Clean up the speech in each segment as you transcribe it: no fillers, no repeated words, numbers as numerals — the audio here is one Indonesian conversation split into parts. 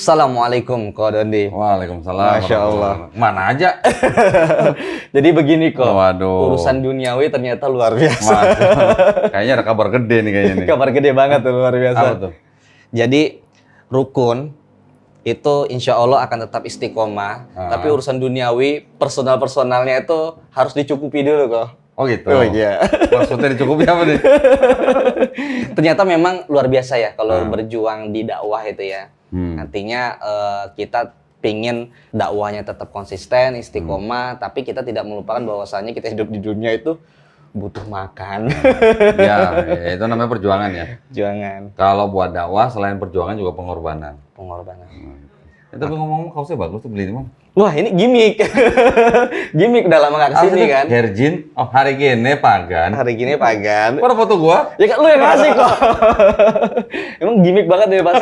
Assalamualaikum Ko Dondi. Waalaikumsalam. Masya Allah. Mana aja? Jadi begini kok, Waduh. urusan duniawi ternyata luar biasa. Kayaknya ada kabar gede nih kayaknya nih. Kabar gede banget tuh, luar biasa. Apa tuh? Jadi rukun itu insya Allah akan tetap istiqomah. Tapi urusan duniawi, personalnya itu harus dicukupi dulu kok. Oh gitu? Oh iya. Maksudnya dicukupi apa nih? Ternyata memang luar biasa ya kalau berjuang di dakwah itu ya. Artinya kita pingin dakwahnya tetap konsisten, istiqomah, tapi kita tidak melupakan bahwasannya kita hidup di dunia itu butuh makan. Ya, itu namanya perjuangan ya. Perjuangan. Kalau buat dakwah selain perjuangan juga pengorbanan. Pengorbanan. Itu ngomong-ngomong kaosnya bagus tuh, beli di mana? Wah ini gimmick. Gimmick udah lama gak kesini kan. Herjin, oh hari gini pagan. Hari gini pagan. Kok ada foto gua? Ya kan lu yang ngasih kok. Emang gimmick banget deh Pas.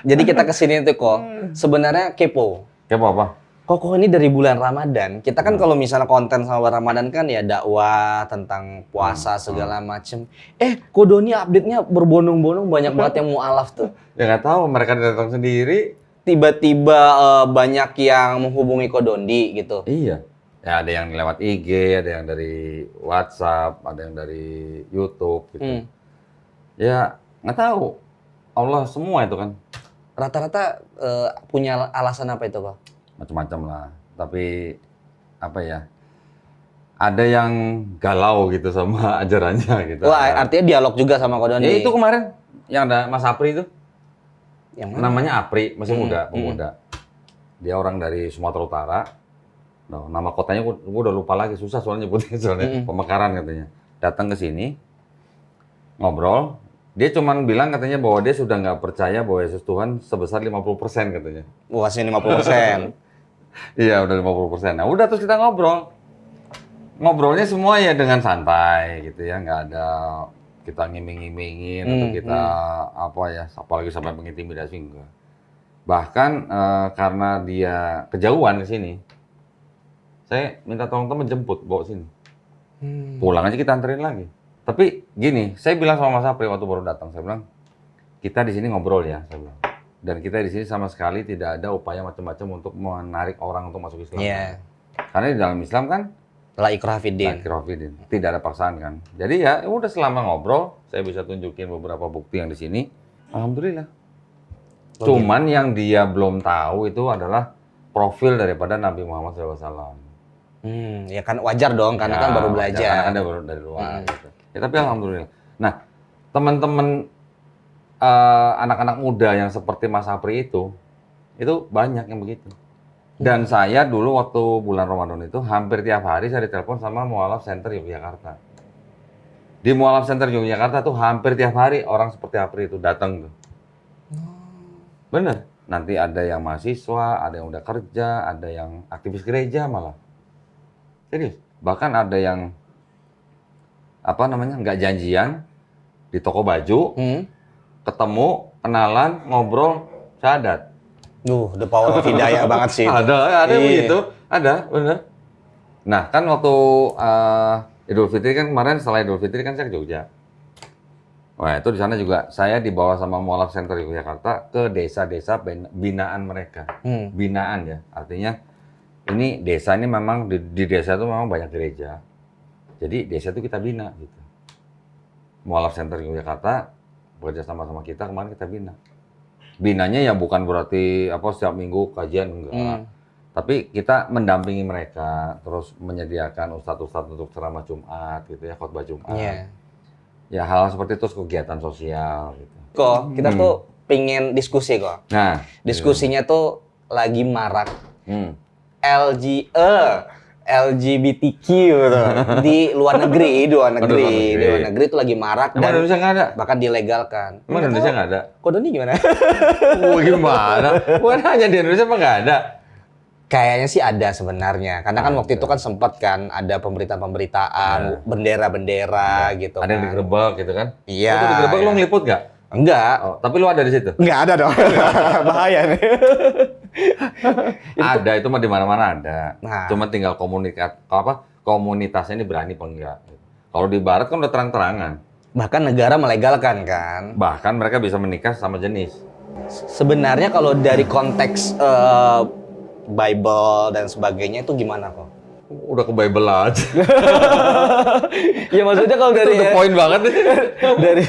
Jadi kita kesini tuh kok sebenarnya kepo. Kepo apa? Kok ini dari bulan Ramadan. Kita kan kalau misalnya konten sama Ramadan kan ya dakwah tentang puasa segala macem. Ko Doni update-nya berbondong-bondong banyak banget yang mualaf tuh. Ya nggak tahu, mereka datang sendiri. Tiba-tiba banyak yang menghubungi Ko Dondi gitu. Iya. Ya ada yang lewat IG, ada yang dari WhatsApp, ada yang dari YouTube gitu. Ya nggak tahu. Allah semua itu kan. Rata-rata punya alasan apa itu kok? Macam-macam lah. Tapi apa ya? Ada yang galau gitu sama ajarannya gitu. Wah, artinya dialog juga sama Ko Dondi. Ya itu kemarin yang ada Mas Apri itu. Yang mana? Namanya Apri, masih muda, pemuda. Dia orang dari Sumatera Utara. Nah, nama kotanya gua udah lupa lagi, susah soalnya nyebutnya soalnya Pemekaran katanya. Datang ke sini ngobrol, dia cuman bilang katanya bahwa dia sudah nggak percaya bahwa Yesus Tuhan sebesar 50% katanya. Wah, sini 50%. Iya, udah 50%. Nah, udah terus kita ngobrol. Ngobrolnya semua ya dengan santai gitu ya, nggak ada kita ngiming-ngimingin atau kita apa ya, apalagi sampai mengintimidasi enggak. Bahkan karena dia kejauhan ke sini, saya minta tolong teman jemput bawa sini. Pulang aja kita anterin lagi. Tapi gini, saya bilang sama Mas Apri waktu baru datang, saya bilang kita di sini ngobrol ya, saya bilang. Dan kita di sini sama sekali tidak ada upaya macam-macam untuk menarik orang untuk masuk Islam. Iya. Karena di dalam Islam kan La ikraha fiddin. tidak ada paksaan kan. Jadi ya udah selama ngobrol, saya bisa tunjukin beberapa bukti yang di sini. Alhamdulillah. Cuman yang dia belum tahu itu adalah profil daripada Nabi Muhammad SAW. Ya kan wajar dong, karena kan baru belajar. Karena kan dia baru dari luar. Gitu. Ya, tapi alhamdulillah. Nah, teman-teman anak-anak muda yang seperti Mas Apri itu banyak yang begitu. Dan saya dulu waktu bulan Ramadan itu hampir tiap hari saya ditelepon sama Mualaf Center Yogyakarta. Di Mualaf Center Yogyakarta tuh hampir tiap hari orang seperti Apri itu datang tuh. Bener. Nanti ada yang mahasiswa, ada yang udah kerja, ada yang aktivis gereja malah. Serius. Bahkan ada yang nggak janjian di toko baju, ketemu, kenalan, ngobrol, syahadat. The power of hidayah banget sih. Ada yang begitu, ada, bener. Nah, kan waktu Idul Fitri kan kemarin, setelah Idul Fitri kan saya ke Jogja. Wah, itu di sana juga saya dibawa sama Mualaf Center Yogyakarta ke desa-desa binaan mereka. Binaan ya, artinya ini desa ini memang di desa itu memang banyak gereja. Jadi desa itu kita bina gitu. Mualaf Center Yogyakarta bekerja sama kita kemarin kita bina. Binanya ya bukan berarti setiap minggu kajian enggak. Tapi kita mendampingi mereka, terus menyediakan ustadz-ustadz untuk ceramah Jumat gitu ya, khotbah Jumat. Ya hal seperti itu kegiatan sosial gitu. Kok kita tuh pingin diskusi kok. Nah, diskusinya tuh lagi marak. LGBTQ gitu. Di luar negeri itu lagi marak dan Indonesia nggak ada. Bahkan dilegalkan. Emang Indonesia nggak ada? Ko Doni gimana? Gimana? Bukan hanya di Indonesia emang nggak ada. Kayaknya sih ada sebenarnya. Karena kan waktu itu kan sempat kan ada pemberitaan bendera-bendera gitu. Ada yang digerebek gitu kan? Iya. Itu digerebek lo ngeliput nggak? Enggak. Oh, tapi lu ada di situ? Enggak ada dong. Bahaya nih. Ada, itu mah di mana-mana ada. Nah. Cuma tinggal komunitasnya ini berani apa enggak. Kalau di barat kan udah terang-terangan. Bahkan negara melegalkan kan. Bahkan mereka bisa menikah sama jenis. Sebenarnya kalau dari konteks Bible dan sebagainya itu gimana kok? Udah ke Bible aja. Ya maksudnya kalau dari Itu the point banget. dari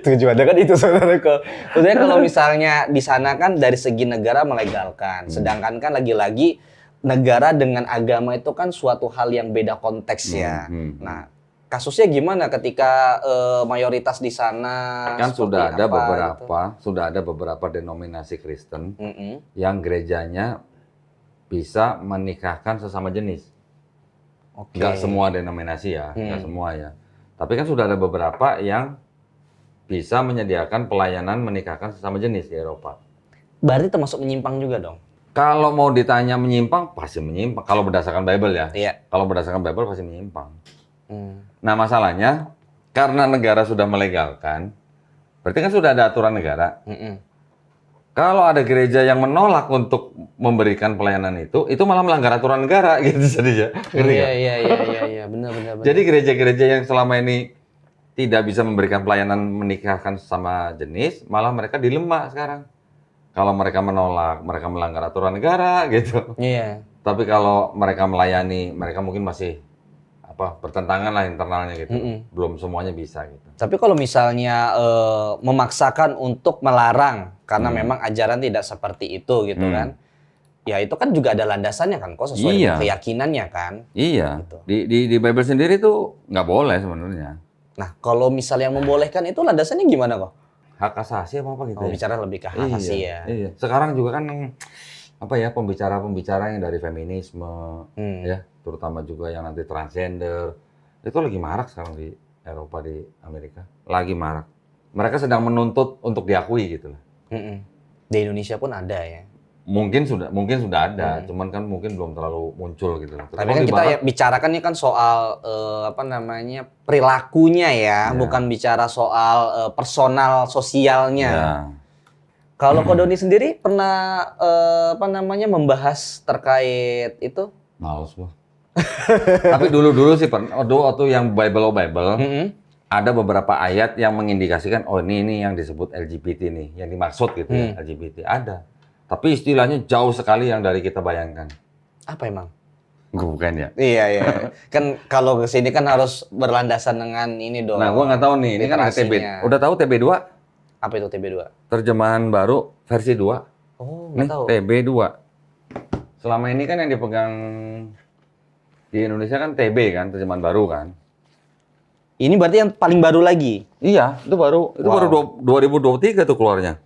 tujuannya kan itu sebenarnya kok. Maksudnya kalau misalnya di sana kan dari segi negara melegalkan, sedangkan kan lagi-lagi negara dengan agama itu kan suatu hal yang beda konteks ya. Nah, kasusnya gimana ketika mayoritas di sana Kan seperti sudah ada apa, beberapa, sudah ada beberapa denominasi Kristen yang gerejanya bisa menikahkan sesama jenis. Oke. Nggak semua denominasi ya, nggak semua ya. Tapi kan sudah ada beberapa yang bisa menyediakan pelayanan menikahkan sesama jenis di Eropa. Berarti termasuk menyimpang juga dong? Kalau mau ditanya menyimpang, pasti menyimpang. Kalau berdasarkan Bible ya. Iya. Kalau berdasarkan Bible pasti menyimpang. Nah masalahnya, karena negara sudah melegalkan, berarti kan sudah ada aturan negara. Kalau ada gereja yang menolak untuk memberikan pelayanan itu malah melanggar aturan negara gitu jadinya. Iya, benar. Jadi gereja-gereja yang selama ini tidak bisa memberikan pelayanan menikahkan sesama jenis, malah mereka dilema sekarang. Kalau mereka menolak, mereka melanggar aturan negara gitu. Iya. Tapi kalau mereka melayani, mereka mungkin masih bertentangan lah internalnya gitu. Belum semuanya bisa gitu. Tapi kalau misalnya memaksakan untuk melarang karena memang ajaran tidak seperti itu gitu kan. Ya itu kan juga ada landasannya kan kok sesuai dengan keyakinannya kan. Iya. Gitu. Di Bible sendiri tuh nggak boleh sebenarnya. Nah, kalau misalnya yang membolehkan itu landasannya gimana kok? Hak asasi apa gitu Oh, ya? bicara lebih ke hak asasi ya. Iya. Sekarang juga kan pembicara-pembicara yang dari feminisme ya, terutama juga yang nanti transgender. Itu lagi marak sekarang di Eropa, di Amerika. Lagi marak. Mereka sedang menuntut untuk diakui gitu lah. Di Indonesia pun ada ya. Mungkin sudah ada, cuman kan mungkin belum terlalu muncul gitu. Tapi kan kita ya bicarakan ini kan soal perilakunya ya, bukan bicara soal personal sosialnya. Ya. Kalau Ko Doni sendiri pernah membahas terkait itu? Males gua. Tapi dulu sih pernah. Waktu yang Bible ada beberapa ayat yang mengindikasikan ini yang disebut LGBT nih, yang dimaksud gitu ya, LGBT ada. Tapi istilahnya jauh sekali yang dari kita bayangkan. Apa emang? Bukan ya? Iya. Kan kalau ke sini kan harus berlandasan dengan ini dong. Nah, gua nggak tahu nih. Ini kan ada TB. Udah tahu TB2? Apa itu TB2? Terjemahan baru versi 2. Oh, nggak tahu. TB2. Selama ini kan yang dipegang di Indonesia kan TB kan, terjemahan baru kan. Ini berarti yang paling baru lagi? Iya, itu baru. Itu baru 2023 tuh keluarnya.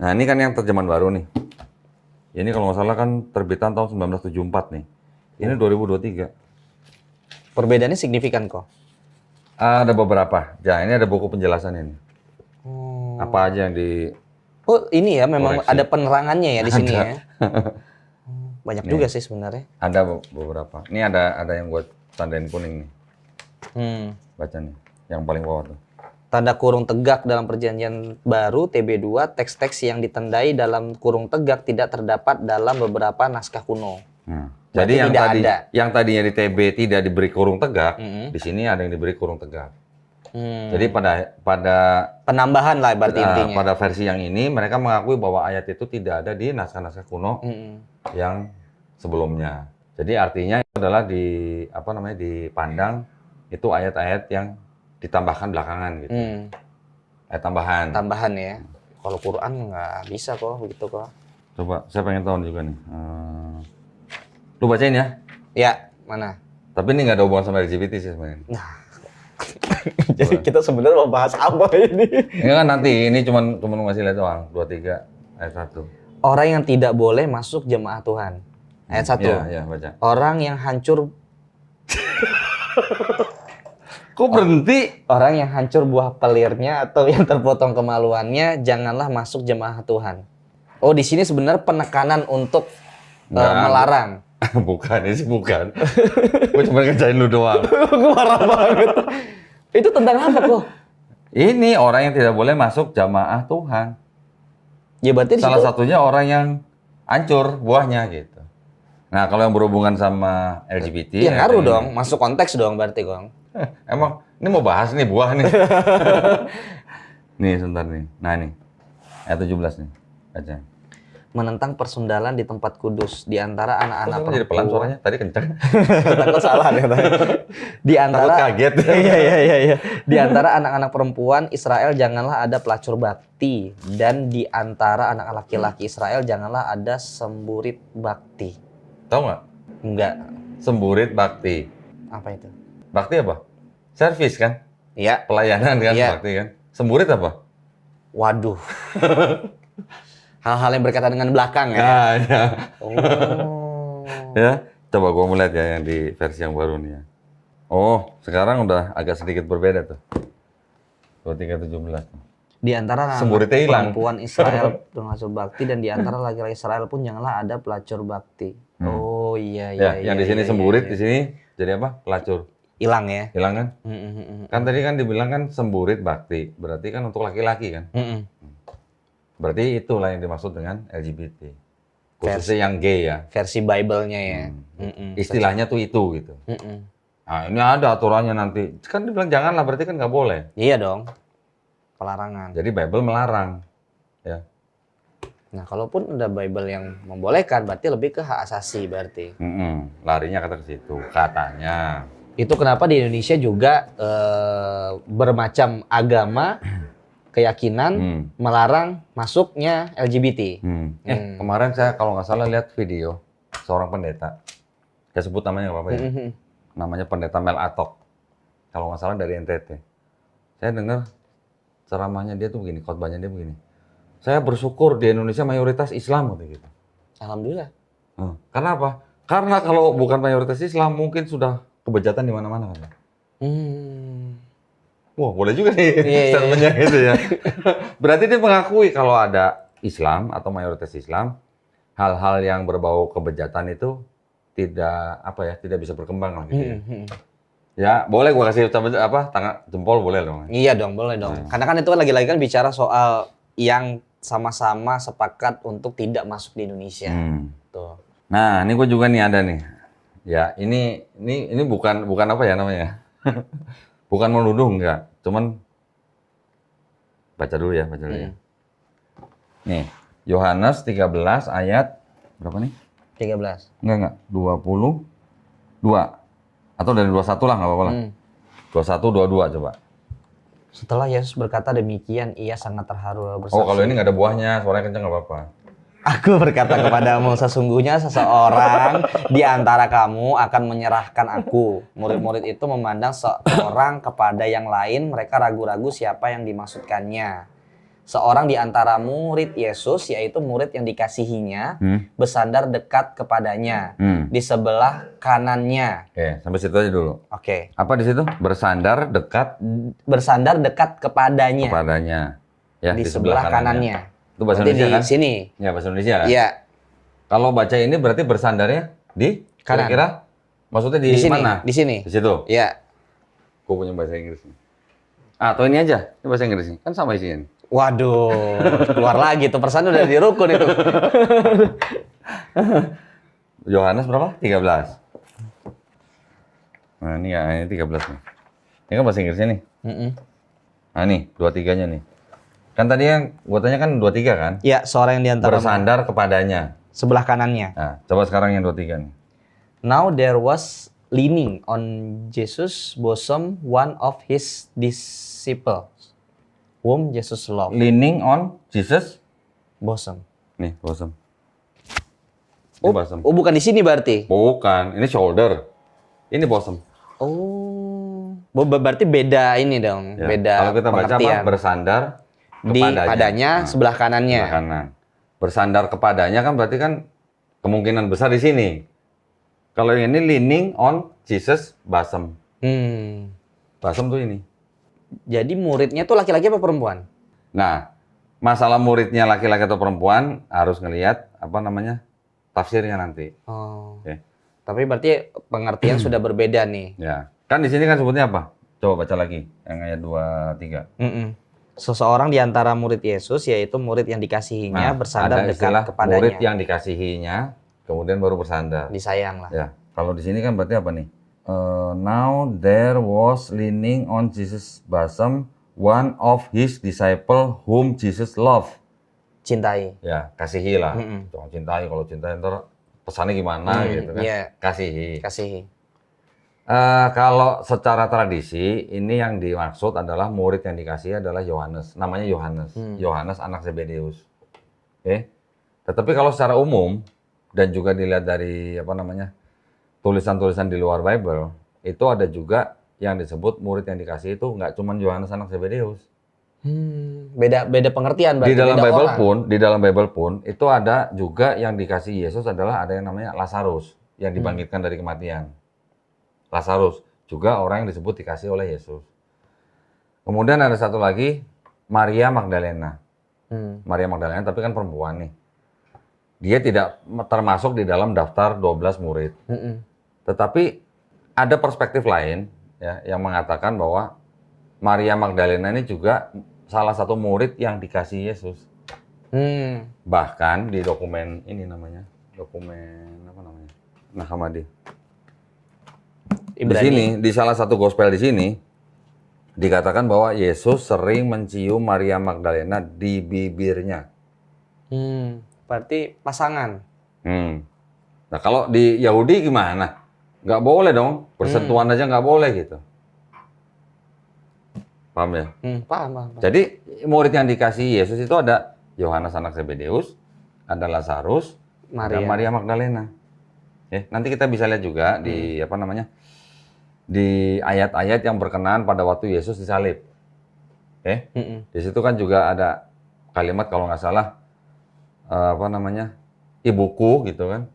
Nah, ini kan yang terjemahan baru nih. Ini kalau nggak salah kan terbitan tahun 1974 nih. Ini 2023. Perbedaannya signifikan kok? Ada beberapa. Ya, ini ada buku penjelasan ini. Apa aja yang di... Oh, ini ya memang koreksi. ada penerangannya ya di sini ya? Banyak juga sih sebenarnya. Ada beberapa. Ini ada yang buat tandain kuning nih. Baca nih. Yang paling bawah tuh. Tanda kurung tegak dalam perjanjian baru TB2, teks-teks yang ditandai dalam kurung tegak tidak terdapat dalam beberapa naskah kuno. Jadi yang tadinya di TB tidak diberi kurung tegak, di sini ada yang diberi kurung tegak. Jadi pada penambahan lah berarti intinya. Pada versi yang ini mereka mengakui bahwa ayat itu tidak ada di naskah-naskah kuno yang sebelumnya. Jadi artinya itu adalah dipandang itu ayat-ayat yang ditambahkan belakangan gitu. Ayat tambahan. Tambahan ya. Kalau Quran nggak bisa kok begitu kok. Coba, saya pengen tahu juga nih. Lu bacain ya? Ya, mana? Tapi ini nggak ada hubungan sama LGBT sih sebenarnya. Nah. Jadi kita sebenarnya mau bahas apa ini? Ini kan nanti, ini cuma ngasih lihat doang. 23 ayat 1. Orang yang tidak boleh masuk jemaah Tuhan. Ayat 1. Iya, baca. Orang yang hancur Kok berhenti? Orang yang hancur buah pelirnya atau yang terpotong kemaluannya janganlah masuk jemaah Tuhan. Oh, di sini sebenarnya penekanan untuk melarang. Bukan, ini sih bukan. Gue cuma ngerjain lu doang. Gue marah banget. Itu tentang apa kok? Ini orang yang tidak boleh masuk jamaah Tuhan. Ya berarti salah satunya orang yang hancur buahnya gitu. Nah, kalau yang berhubungan sama LGBT ya ngaruh dong, masuk konteks dong berarti, Kong. Emang ini mau bahas nih buah nih. Nih sebentar nih. Nah nih. Ayat 17 nih. Baca. Menentang persundalan di tempat kudus di antara anak-anak Kok jadi pelan suaranya? Tadi kencang. Takut salah ya. Di antara Takut kaget. iya. Di antara anak-anak perempuan Israel janganlah ada pelacur bakti, dan di antara anak laki-laki Israel janganlah ada semburit bakti. Tahu nggak? Enggak. Semburit bakti. Apa itu? Bakti apa? Servis kan? Iya. Pelayanan kan, Iya. bakti kan? Semburit apa? Waduh. Hal-hal yang berkaitan dengan belakang ya. Nah, ya. Oh. Ya, coba gua melihat ya yang di versi yang baru nih ya. Oh, sekarang udah agak sedikit berbeda tuh. 23:17. Di antara anak Semburitnya hilang. perempuan Israel pelacur bakti, dan di antara laki-laki Israel pun janganlah ada pelacur bakti. Oh iya. Ya, yang di sini iya, semburit, iya. di sini jadi apa? Pelacur. Hilang ya. Hilang kan? Mm-mm. Kan tadi kan dibilang kan semburit bakti, berarti kan untuk laki-laki kan? Mm-mm. Berarti itulah yang dimaksud dengan LGBT. Khususnya yang gay ya. Versi Bible-nya ya. Mm-mm. Istilahnya tuh itu gitu. Mm-mm. Nah, ini ada aturannya nanti. Kan dibilang janganlah, berarti kan nggak boleh. Iya dong. Pelarangan. Jadi Bible melarang. Ya. Nah, kalaupun ada Bible yang membolehkan, berarti lebih ke hak asasi berarti. Larinya kata ke situ, katanya. Itu kenapa di Indonesia juga bermacam agama, keyakinan melarang masuknya LGBT. Kemarin saya kalau nggak salah lihat video seorang pendeta. Saya sebut namanya nggak apa-apa ya. Namanya pendeta Mel Atok. Kalau nggak salah dari NTT. Saya dengar ceramahnya dia tuh begini, khotbahnya dia begini. Saya bersyukur di Indonesia mayoritas Islam gitu. Alhamdulillah. Karena apa? Karena kalau bukan mayoritas Islam mungkin sudah kebejatan di mana-mana kan. Wah, boleh juga nih statementnya gitu ya. Berarti dia mengakui kalau ada Islam atau mayoritas Islam, hal-hal yang berbau kebejatan itu tidak bisa berkembang lah gitu ya. Ya, boleh gua kasih tangan jempol boleh dong. Iya dong, boleh dong. Karena kan itu kan lagi-lagi kan bicara soal yang sama-sama sepakat untuk tidak masuk di Indonesia. Tuh. Nah, ini gue juga nih ada nih. Ya, ini bukan apa ya namanya? Bukan menuduh enggak, cuman baca dulu ya. Nih, Yohanes 13 ayat berapa nih? 13. Enggak, 22. Atau dari 21 lah, enggak apa-apa lah. 21, 22 coba. Setelah Yesus berkata demikian, ia sangat terharu bersaksi. Oh, kalau ini nggak ada buahnya, suaranya kencang nggak apa-apa. Aku berkata kepadamu, sesungguhnya seseorang di antara kamu akan menyerahkan aku. Murid-murid itu memandang seorang kepada yang lain, mereka ragu-ragu siapa yang dimaksudkannya. Seorang di antara murid Yesus, yaitu murid yang dikasihinya, bersandar dekat kepadanya, di sebelah kanannya. Oke, sampai situ aja dulu. Oke. Apa di situ? Bersandar dekat kepadanya. Ya, di sebelah kanannya. Itu bahasa Berarti Indonesia di kan? sini. Ya, bahasa Indonesia kan? Iya. Kalau baca ini berarti bersandarnya di Kanan. kira-kira maksudnya di sini, mana? Di sini. Di situ. Iya. Gue punya bahasa Inggris nih. Atau ini aja, ini bahasa Inggris nih. Kan sama isinya. Waduh, keluar lagi tuh persan udah di rukun itu. Yohanes berapa? 13. Nah, ini ya, ini 13 nih. Ini kan bahasa Inggrisnya nih. Nah, nih, 23-nya nih. Kan tadi yang gua tanya kan 23 kan? Ya, seorang yang diantara Bersandar kepadanya. sebelah kanannya. Nah, coba sekarang yang 23 nih. Now there was leaning on Jesus' bosom one of his disciples, whom Jesus loved. Leaning on Jesus. Bosom. Nih, bosom. Ini bosom. Oh, bukan di sini berarti? Bukan, ini shoulder. Ini bosom. Oh, berarti beda ini dong, Ya. beda Kalau kita baca apa? pengertian. Bersandar Di padanya, sebelah kanannya. Sebelah kanan. Bersandar kepadanya kan berarti kan kemungkinan besar di sini. Kalau yang ini leaning on Jesus bosom. Bosom tuh ini. Jadi muridnya tuh laki-laki apa perempuan? Nah, masalah muridnya laki-laki atau perempuan harus ngelihat tafsirnya nanti. Oh. Oke. Tapi berarti pengertian sudah berbeda nih. Ya, kan di sini kan sebutnya apa? Coba baca lagi yang ayat 23. Seseorang di antara murid Yesus, yaitu murid yang dikasihinya, bersandar ada istilah dekat kepadanya. murid yang dikasihinya, kemudian baru bersandar. Disayang lah. Ya, kalau di sini kan berarti apa nih? Now there was leaning on Jesus' bosom one of his disciple whom Jesus loved. Cintai. Ya, kasihi lah. Mm-mm. Jangan cintai, kalau cintai ntar pesannya gimana gitu kan. Iya. Kasihi. Kasihi. Kalau secara tradisi, ini yang dimaksud adalah murid yang dikasih adalah Yohanes. Namanya Yohanes. Yohanes anak Zebedeus. Oke. Tetapi kalau secara umum, dan juga dilihat dari tulisan-tulisan di luar Bible, itu ada juga yang disebut murid yang dikasih itu nggak cuma Yohanes anak Zebedeus. Beda pengertian berarti. Di dalam beda Bible orang. di dalam Bible pun itu ada juga yang dikasih Yesus adalah ada yang namanya Lazarus yang dibangkitkan dari kematian. Lazarus juga orang yang disebut dikasih oleh Yesus. Kemudian ada satu lagi Maria Magdalena. Maria Magdalena tapi kan perempuan nih. Dia tidak termasuk di dalam daftar 12 murid. Tetapi ada perspektif lain ya yang mengatakan bahwa Maria Magdalena ini juga salah satu murid yang dikasih Yesus. Bahkan di dokumen ini namanya, dokumen apa namanya? Nahamadi. Di sini, di salah satu gospel di sini dikatakan bahwa Yesus sering mencium Maria Magdalena di bibirnya. Berarti pasangan. Nah kalau di Yahudi gimana? Nggak boleh dong, bersentuhan aja nggak boleh gitu. Paham ya? Paham. Jadi murid yang dikasih Yesus itu ada Yohanes anak Zebedeus, ada Lazarus, ada Maria Magdalena. Nanti kita bisa lihat juga di di ayat-ayat yang berkenaan pada waktu Yesus disalib. Di situ kan juga ada kalimat kalau nggak salah ibuku gitu kan.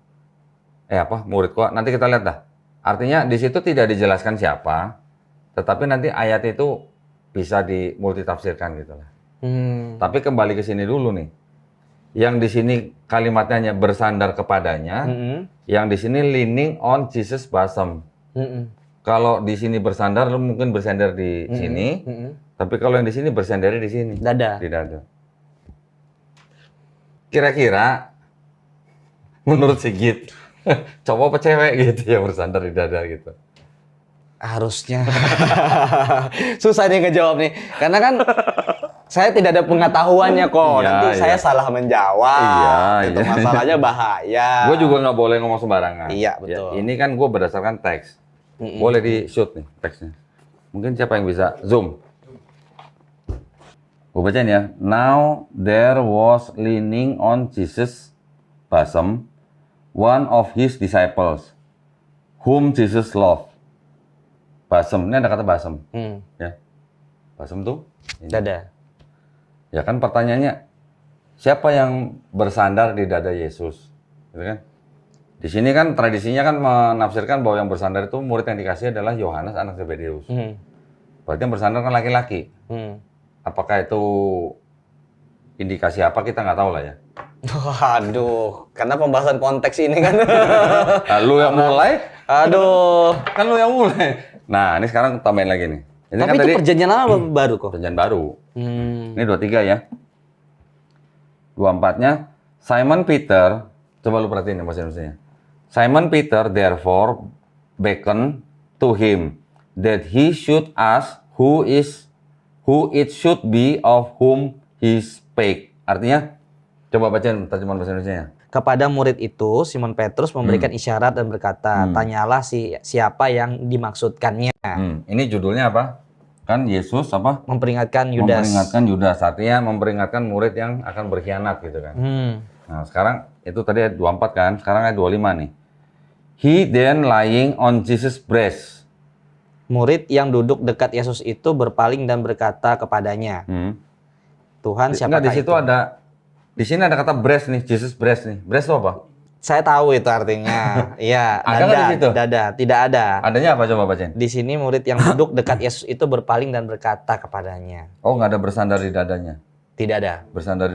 Muridku. Nanti kita lihat dah. Artinya di situ tidak dijelaskan siapa, tetapi nanti ayat itu bisa dimultitafsirkan gitu lah. Tapi kembali ke sini dulu nih. Yang di sini kalimatnya hanya bersandar kepadanya, yang di sini leaning on Jesus bosom. Kalau di sini bersandar, lu mungkin bersandar di sini, tapi kalau yang di sini bersandar di sini. Dada. Di dada. Kira-kira menurut Sigit, cowok apa cewek gitu ya bersandar di dada gitu? Harusnya. Susah nih ngejawab nih. Karena kan saya tidak ada pengetahuannya kok. Nanti saya salah menjawab. Itu masalahnya bahaya. Gue juga nggak boleh ngomong sembarangan. Iya, betul. Ini kan gue berdasarkan teks. Boleh di-shoot nih teksnya. Mungkin siapa yang bisa zoom? Gue bacain ya. Now there was leaning on Jesus' bosom one of his disciples, whom Jesus loved. Bosom, ini ada kata bosom. Ya. Bosom tuh? Ini. Dada. Ya kan pertanyaannya, siapa yang bersandar di dada Yesus? Gitu kan? Di sini kan tradisinya kan menafsirkan bahwa yang bersandar itu murid yang dikasih adalah Yohanes anak Zebedeus. Berarti yang bersandar kan laki-laki. Apakah itu indikasi apa kita nggak tahu lah ya. Waduh, karena pembahasan konteks ini kan. Nah, lu yang mulai? Aduh. Kan lu yang mulai. Nah, ini sekarang tambahin lagi nih. Ini Tapi kan itu tadi perjanjian lama baru kok. perjanjian baru. Ini 23 ya. 24-nya Simon Peter, coba lu perhatiin ya bahasa Indonesianya. Simon Peter therefore beckoned to him that he should ask who it should be of whom he spake. Artinya, coba bacain terjemahan bahasa Indonesianya. Kepada murid itu, Simon Petrus memberikan isyarat dan berkata, tanyalah siapa yang dimaksudkannya. Ini judulnya apa? Kan Yesus apa? Memperingatkan Yudas. Memperingatkan Yudas, artinya memperingatkan murid yang akan berkhianat gitu kan. Nah sekarang, itu tadi ayat 24 kan, sekarang ayat 25 nih. He then lying on Jesus' breast. Murid yang duduk dekat Yesus itu berpaling dan berkata kepadanya, Tuhan siapakah di situ itu? Di sini ada kata breast nih, Jesus breast nih. Breast itu apa? Saya tahu itu artinya. Iya, ada nggak di situ? Dada, tidak ada. Adanya apa coba bacain? Di sini murid yang duduk dekat Yesus itu berpaling dan berkata kepadanya. Oh, nggak ada bersandar di dadanya. Tidak ada. Bersandar